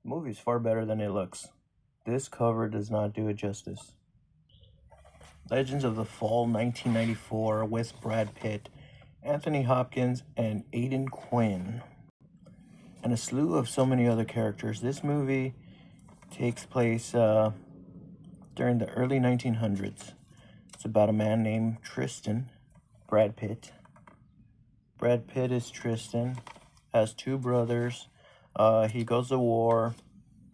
The movie's far better than it looks. This cover does not do it justice. Legends of the Fall 1994 with Brad Pitt, Anthony Hopkins, and Aidan Quinn, and a slew of so many other characters. This movie takes place during the early 1900s. It's about a man named Tristan, Brad Pitt. Brad Pitt is Tristan, has two brothers. He goes to war,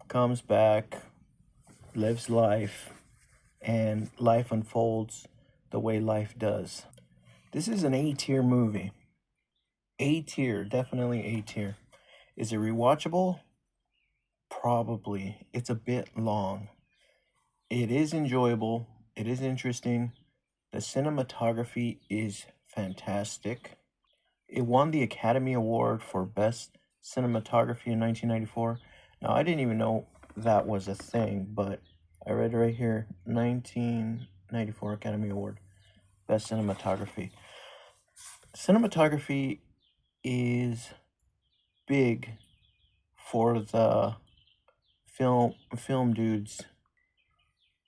comes back, lives life, and life unfolds the way life does. This is an A-tier movie. A-tier, definitely A-tier. Is it rewatchable? Probably. It's a bit long. It is enjoyable. It is interesting. The cinematography is fantastic. It won the Academy Award for Best Cinematography in 1994. Now, I didn't even know that was a thing, but I read right here 1994 Academy Award, Best Cinematography. Cinematography is big for the film dudes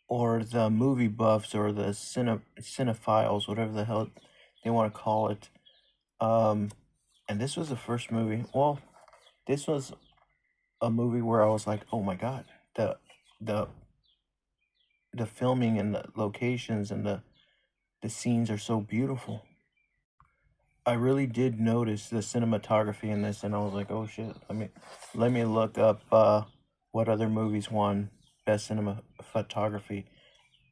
or the movie buffs or the cinephiles, whatever the hell they want to call it. And this was the first movie. Well, this was a movie where I was like, oh my god, the the filming and the locations and the scenes are so beautiful. I really did notice the cinematography in this, and I was like, oh shit, let me look up what other movies won best cinema photography,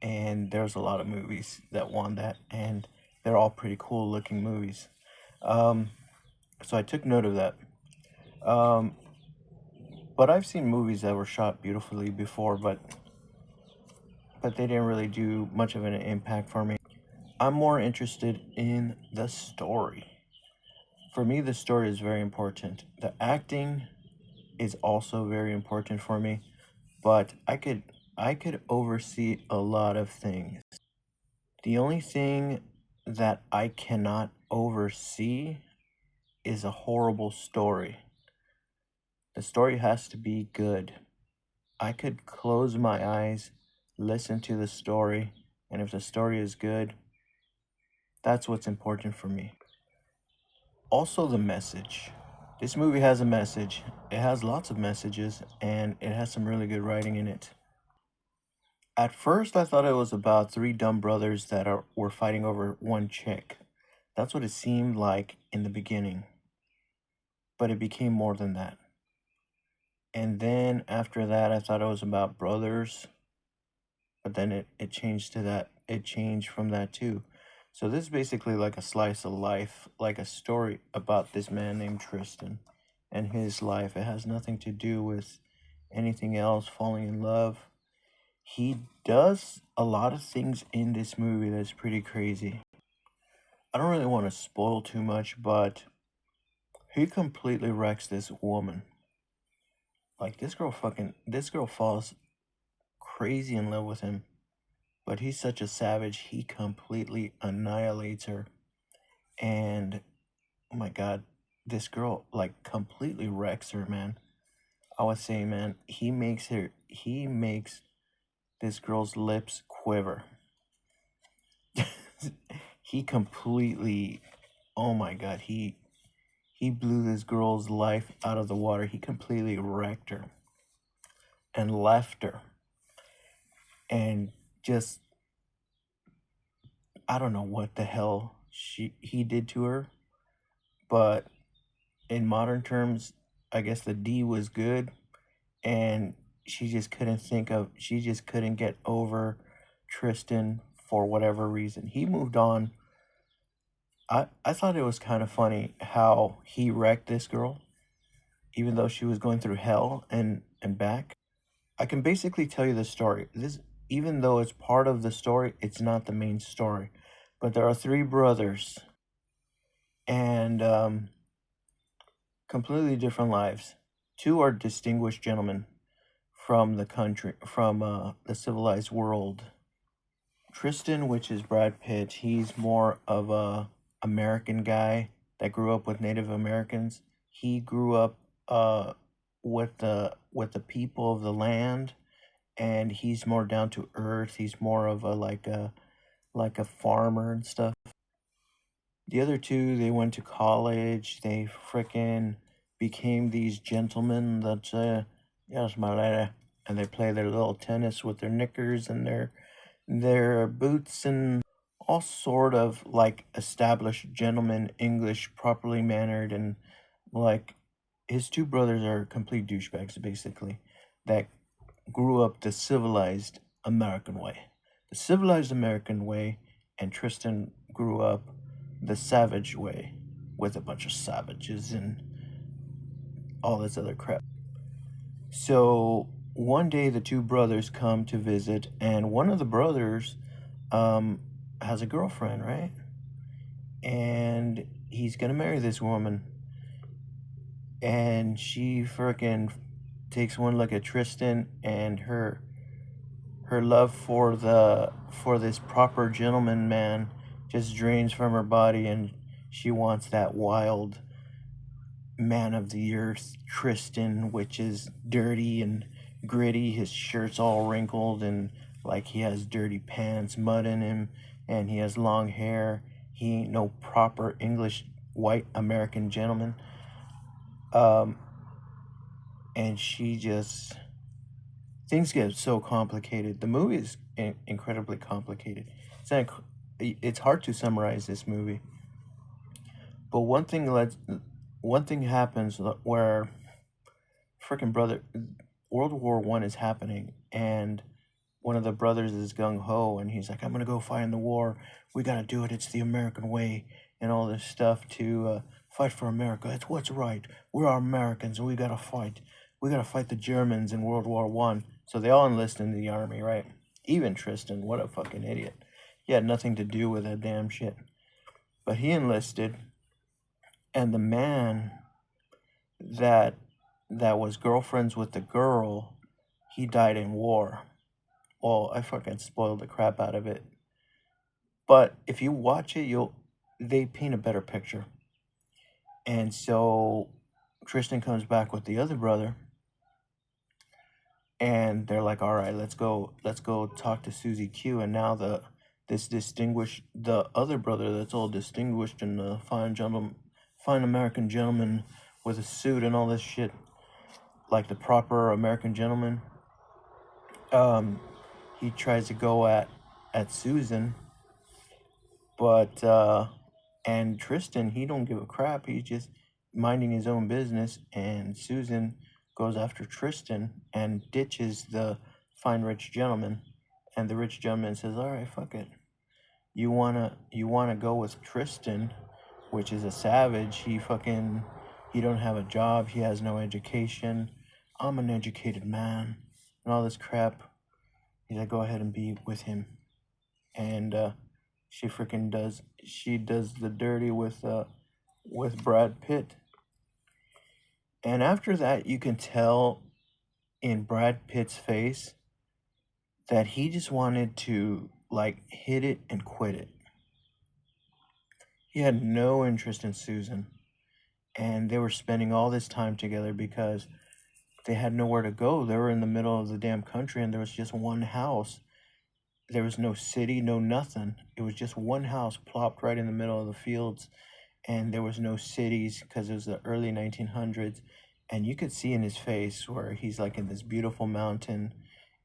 and there's a lot of movies that won that, and they're all pretty cool looking movies. Um, so I took note of that. Um, but I've seen movies that were shot beautifully before, but they didn't really do much of an impact for me. I'm more interested in the story. For me, the story is very important. The acting is also very important for me, but I could oversee a lot of things. The only thing that I cannot oversee is a horrible story. The story has to be good. I could close my eyes, listen to the story, and if the story is good, that's what's important for me. Also, the message. This movie has a message. It has lots of messages, and it has some really good writing in it. At first, I thought it was about three dumb brothers that were fighting over one chick. That's what it seemed like in the beginning, but it became more than that. And then after that, I thought it was about brothers, but then it changed to that. It changed from that too. So this is basically like a slice of life, like a story about this man named Tristan and his life. It has nothing to do with anything else, falling in love. He does a lot of things in this movie that's pretty crazy. I don't really want to spoil too much, but he completely wrecks this woman. Like this girl falls crazy in love with him, but he's such a savage, he completely annihilates her. And oh my god, this girl like completely wrecks her, man. I was saying, man, he makes this girl's lips quiver. He completely, oh my god, he blew this girl's life out of the water. He completely wrecked her and left her. And just I don't know what the hell he did to her, but in modern terms, I guess the D was good, and she just couldn't get over Tristan for whatever reason. He moved on. I thought it was kind of funny how he wrecked this girl, even though she was going through hell and back. I can basically tell you the story. This, even though it's part of the story, it's not the main story. But there are three brothers, and completely different lives. Two are distinguished gentlemen from the civilized world. Tristan, which is Brad Pitt, he's more of a American guy that grew up with Native Americans. He grew up with the people of the land, and he's more down to earth. He's more of a like a farmer and stuff. The other two, they went to college. They frickin' became these gentlemen that yes, my lady, and they play their little tennis with their knickers and their boots and all sort of like established gentlemen, English, properly mannered, and like his two brothers are complete douchebags, basically, that grew up the civilized American way. The civilized American way, and Tristan grew up the savage way with a bunch of savages and all this other crap. So one day the two brothers come to visit, and one of the brothers um, has a girlfriend, right? And he's gonna marry this woman, and she freaking takes one look at Tristan, and her love for this proper gentleman man just drains from her body, and she wants that wild man of the earth Tristan, which is dirty and gritty. His shirt's all wrinkled and like he has dirty pants, mud in him, and he has long hair. He ain't no proper English white American gentleman. And she just, things get so complicated. The movie is incredibly complicated. It's hard to summarize this movie. But one thing happens where freaking brother World War One is happening, and one of the brothers is gung ho, and he's like, "I'm gonna go fight in the war. We gotta do it. It's the American way, and all this stuff to fight for America. It's what's right. We're Americans, and we gotta fight. We gotta fight the Germans in World War One." So they all enlist in the army, right? Even Tristan, what a fucking idiot. He had nothing to do with that damn shit, but he enlisted, and the man that was girlfriends with the girl, he died in war. Well, I fucking spoiled the crap out of it. But if you watch it, they paint a better picture. And so Tristan comes back with the other brother, and they're like, "All right, let's go talk to Susie Q." And now the other brother that's all distinguished and the fine American gentleman with a suit and all this shit, like the proper American gentleman. He tries to go at Susan, but and Tristan, he don't give a crap. He's just minding his own business, and Susan goes after Tristan and ditches the fine rich gentleman, and the rich gentleman says, "All right, fuck it. You wanna go with Tristan, which is a savage. He don't have a job. He has no education. I'm an educated man, and all this crap." He's like, "Go ahead and be with him," and she does the dirty with Brad Pitt. And after that, you can tell in Brad Pitt's face that he just wanted to like hit it and quit it. He had no interest in Susan, and they were spending all this time together because they had nowhere to go. They were in the middle of the damn country, and there was just one house. There was no city, no nothing. It was just one house plopped right in the middle of the fields, and there was no cities because it was the early 1900s. And you could see in his face where he's like in this beautiful mountain,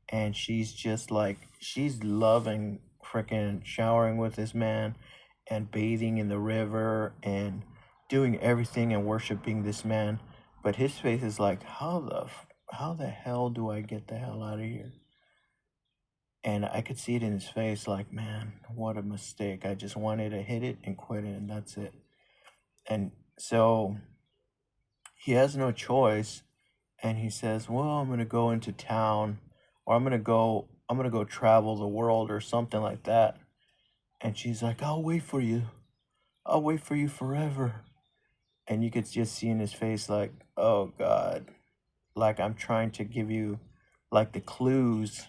and she's just like, she's loving freaking showering with this man and bathing in the river and doing everything and worshiping this man. But his face is like, how the hell do I get the hell out of here? And I could see it in his face, like, man, what a mistake. I just wanted to hit it and quit it, and that's it. And so he has no choice, and he says, "Well, I'm gonna go into town, or I'm gonna go travel the world or something like that." And she's like, "I'll wait for you. I'll wait for you forever." And you could just see in his face, like, oh God, like I'm trying to give you like the clues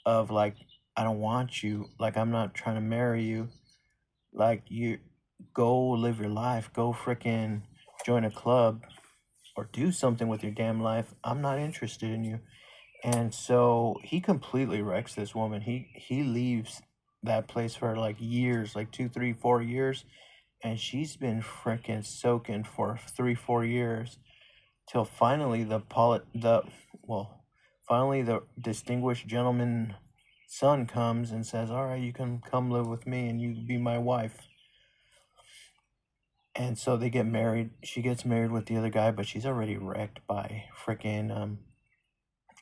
of like, I don't want you, like I'm not trying to marry you, like you go live your life, go freaking join a club, or do something with your damn life, I'm not interested in you. And so he completely wrecks this woman. He leaves that place for like years, like 2, 3, 4 years, and she's been freaking soaking for 3, 4 years till finally finally the distinguished gentleman son comes and says, "All right, you can come live with me and you be my wife." And so they get married. She gets married with the other guy, but she's already wrecked by freaking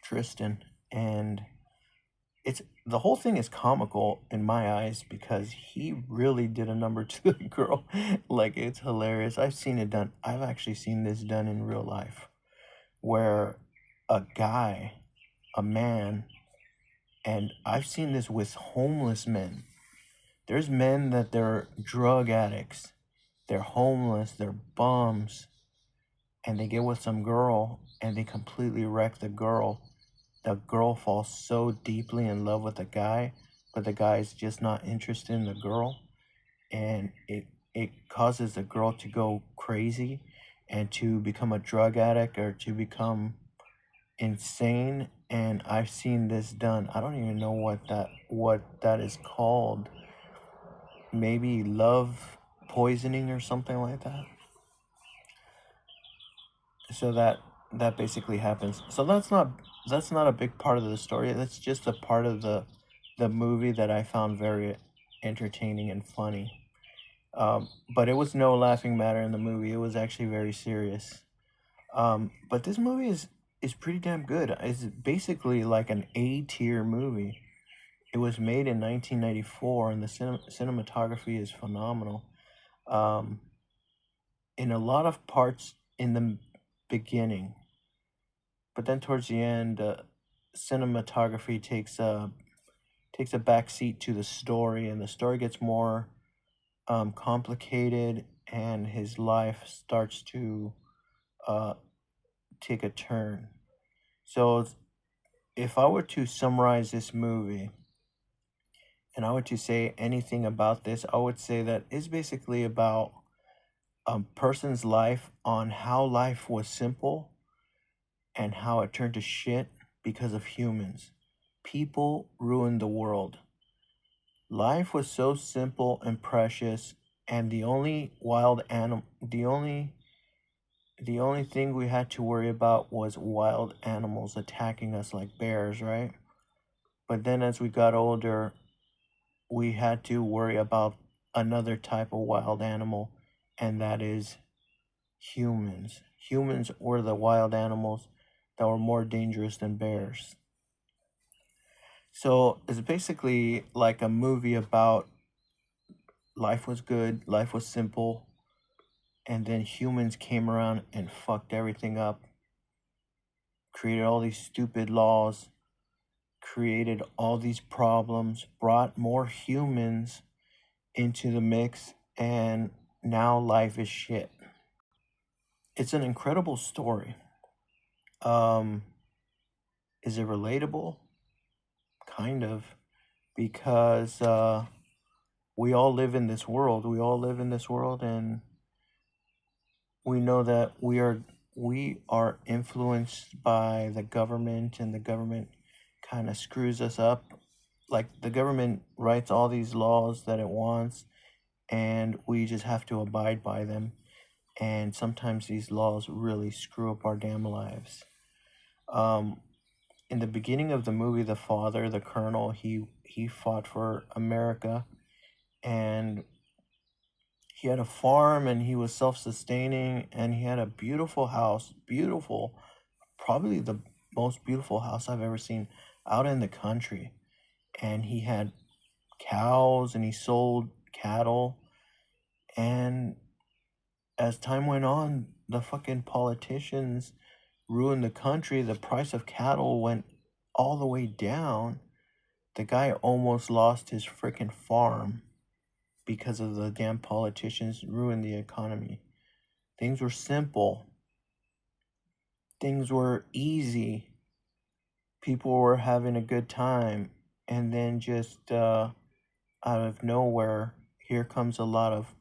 Tristan. And it's the whole thing is comical in my eyes because he really did a number to the girl. Like, it's hilarious. I've seen it done. I've actually seen this done in real life where a guy, a man, and I've seen this with homeless men. There's men that they're drug addicts, they're homeless, they're bums, and they get with some girl and they completely wreck the girl. The girl falls so deeply in love with the guy, but the guy's just not interested in the girl, and it causes the girl to go crazy and to become a drug addict or to become insane. And I've seen this done. I don't even know what that is called. Maybe love poisoning or something like that. So that basically happens. So that's not a big part of the story. That's just a part of the movie that I found very entertaining and funny. But it was no laughing matter in the movie. It was actually very serious. But this movie is pretty damn good. It's basically like an A tier movie. It was made in 1994, and the cinematography is phenomenal. Um, in a lot of parts in the beginning, but then towards the end, cinematography takes a back seat to the story, and the story gets more complicated, and his life starts to uh, take a turn. So, if I were to summarize this movie, and I were to say anything about this, I would say that it's basically about a person's life on how life was simple and how it turned to shit because of humans. People ruined the world. Life was so simple and precious, and the only thing we had to worry about was wild animals attacking us like bears, right? But then as we got older, we had to worry about another type of wild animal, and that is humans. Humans were the wild animals that were more dangerous than bears. So it's basically like a movie about life was good, life was simple, and then humans came around and fucked everything up, created all these stupid laws, created all these problems, brought more humans into the mix, and now life is shit. It's an incredible story. Um, is it relatable? Kind of, because we all live in this world. We all live in this world, and we know that we are influenced by the government, and the government kind of screws us up. Like, the government writes all these laws that it wants, and we just have to abide by them. And sometimes these laws really screw up our damn lives. Um, in the beginning of the movie, the father, the colonel, he fought for America, and he had a farm, and he was self-sustaining, and he had a beautiful house, beautiful, probably the most beautiful house I've ever seen, out in the country. And he had cows, and he sold cattle. And as time went on, the fucking politicians ruined the country. The price of cattle went all the way down. The guy almost lost his freaking farm because of the damn politicians ruined the economy. Things were simple. Things were easy. People were having a good time. And then just out of nowhere, here comes a lot of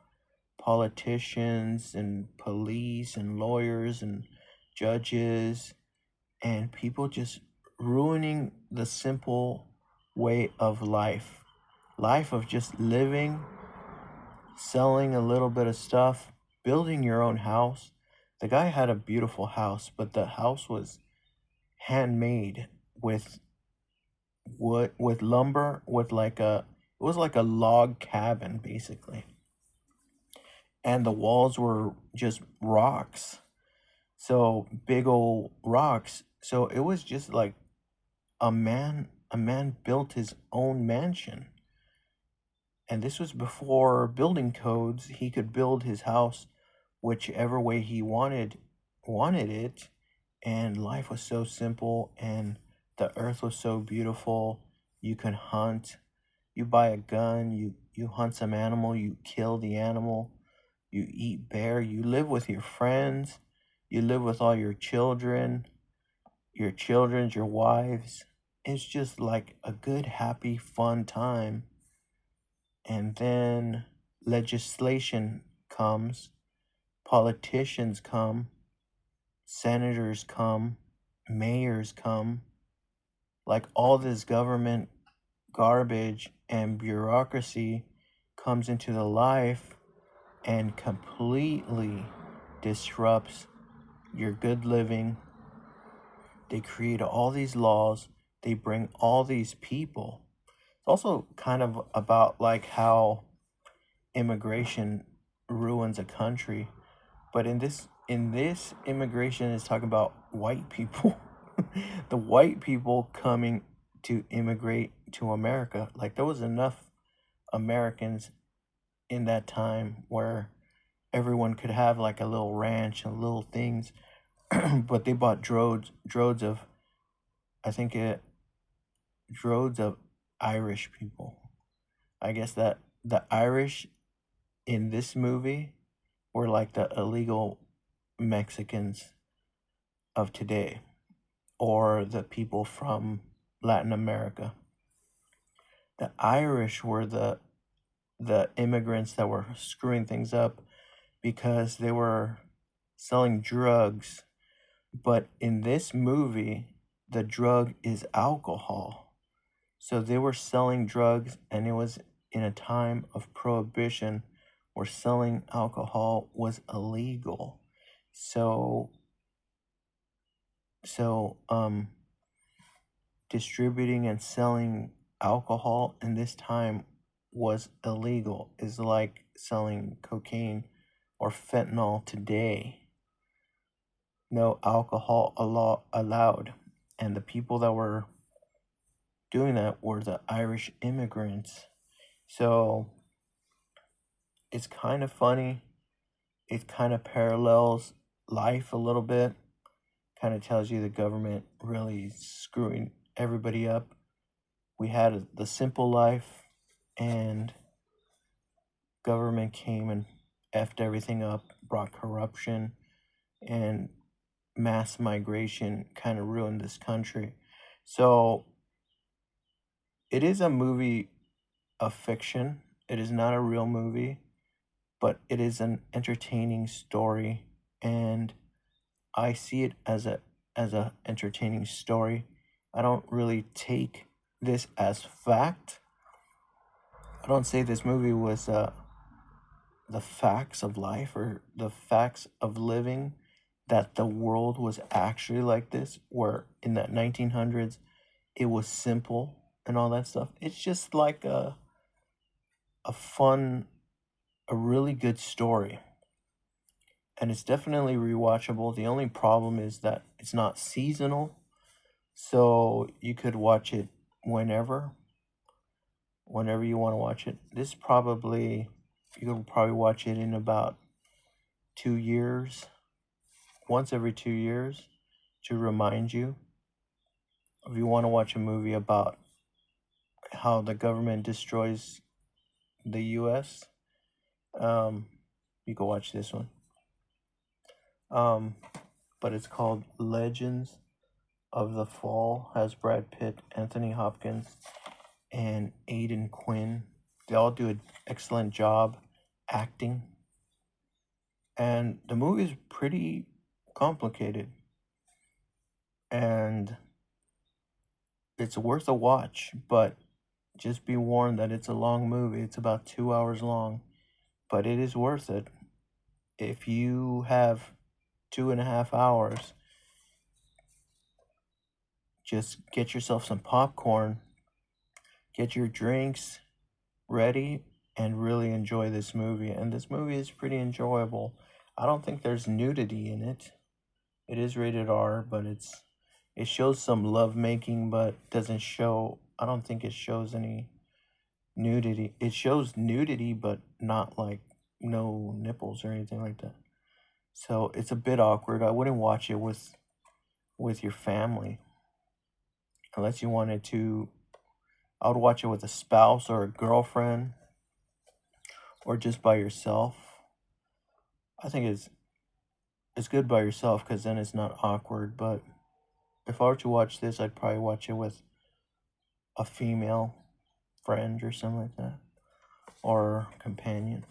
politicians and police and lawyers and judges, and people just ruining the simple way of life. Life of just living, selling a little bit of stuff, building your own house. The guy had a beautiful house, but the house was handmade with wood, with lumber, with it was like a log cabin basically. And the walls were just rocks. So big old rocks. So it was just like a man built his own mansion. And this was before building codes. He could build his house whichever way he wanted it, and life was so simple, and the earth was so beautiful. You could hunt, you buy a gun, you hunt some animal, you kill the animal, you eat bear, you live with your friends, you live with all your children, your wives. It's just like a good, happy, fun time. And then legislation comes, politicians come, senators come, mayors come, like all this government garbage and bureaucracy comes into the life and completely disrupts your good living. They create all these laws, they bring all these people. It's also kind of about like how immigration ruins a country. But in this immigration is talking about white people. The white people coming to immigrate to America. Like there was enough Americans in that time where everyone could have like a little ranch and little things. But they bought droves of, I think it droves of Irish people. I guess that the Irish in this movie were like the illegal Mexicans of today, or the people from Latin America. The Irish were the immigrants that were screwing things up because they were selling drugs. But in this movie, the drug is alcohol. So they were selling drugs, and it was in a time of prohibition where selling alcohol was illegal. So so distributing and selling alcohol in this time was illegal. Is like selling cocaine or fentanyl today. No alcohol allowed. And the people that were doing that were the Irish immigrants. So it's kind of funny. It kind of parallels life a little bit. Kind of tells you the government really screwing everybody up. We had the simple life, and government came and effed everything up, brought corruption, and mass migration kind of ruined this country. So it is a movie of fiction. It is not a real movie, but it is an entertaining story, and I see it as a entertaining story. I don't really take this as fact. I don't say this movie was the facts of life or the facts of living, that the world was actually like this, where in the 1900s it was simple and all that stuff. It's just like a fun, a really good story. And it's definitely rewatchable. The only problem is that it's not seasonal. So you could watch it whenever, whenever you want to watch it. You could probably watch it in about 2 years, once every 2 years, to remind you. If you want to watch a movie about how the government destroys the U.S., you can watch this one. But it's called Legends of the Fall. Has Brad Pitt, Anthony Hopkins, and Aidan Quinn. They all do an excellent job acting. And the movie is pretty complicated. and it's worth a watch, but just be warned that it's a long movie. It's about 2 hours long, but it is worth it. If you have 2.5 hours, just get yourself some popcorn, get your drinks ready, and really enjoy this movie. And this movie is pretty enjoyable. I don't think there's nudity in it. It is rated R, but it shows some lovemaking, but doesn't show. I don't think it shows any nudity. It shows nudity, but not like no nipples or anything like that. So it's a bit awkward. I wouldn't watch it with your family unless you wanted to. I would watch it with a spouse or a girlfriend or just by yourself. I think it's good by yourself because then it's not awkward. But if I were to watch this, I'd probably watch it with a female friend or something like that, or companion.